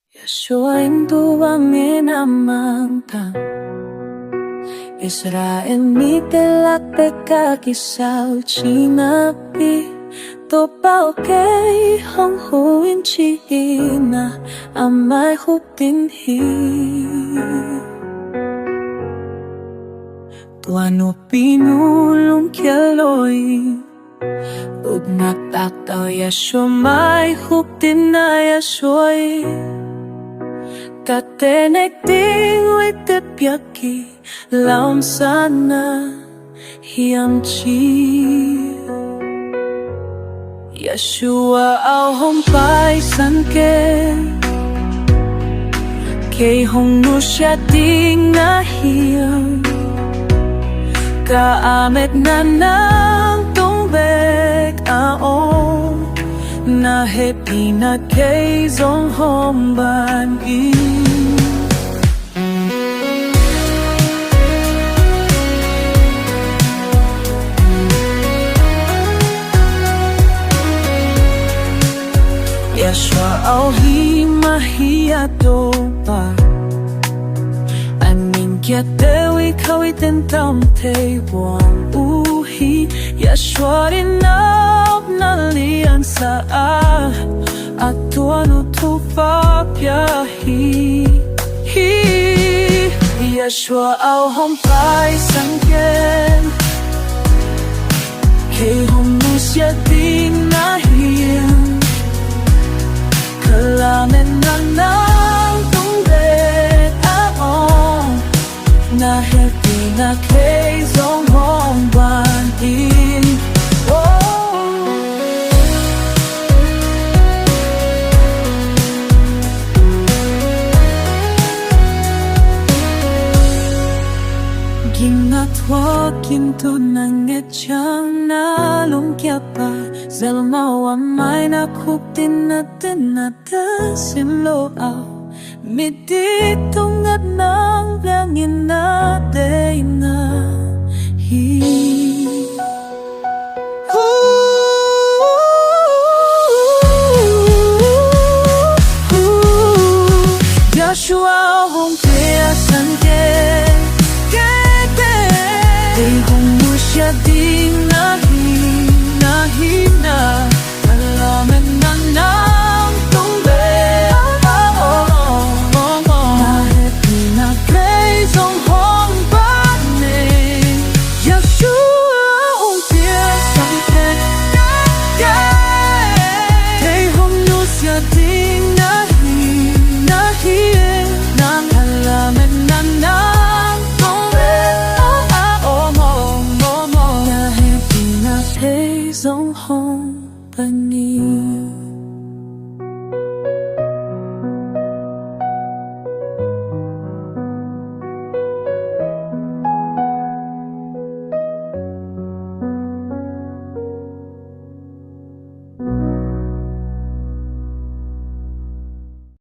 Yeshua'in tuwangin amangkang Israel mitelak pekakisal chinapi Topao kay hong huin china Amay hupinhi Tuano pinulong kialoy Ug naktaktaw Yeshua may hupin na Yeshua'y Katenek tingway tepyaki Laon sana hiyang chi Yeshua ao hompay sanke Kay hong nu siya ting nahiyang Kaamet na ng tungbek aon Na happy na kay zong homban Yeshua ao himahiyado pa Aning kia dewi kawitin tam te wang uhi Yeshua rinap nalian sa At tuano tupa piyahi Yeshua ao hompay sangken Kay humusya ding nahiyang Kalamin na ng tungbek aon Na happy na kay zong hong bantin Ginatwa kinto nang etsyang nalungkya pa Zalmawa may nakuptin natin simloaw Mititong at nang langin natin na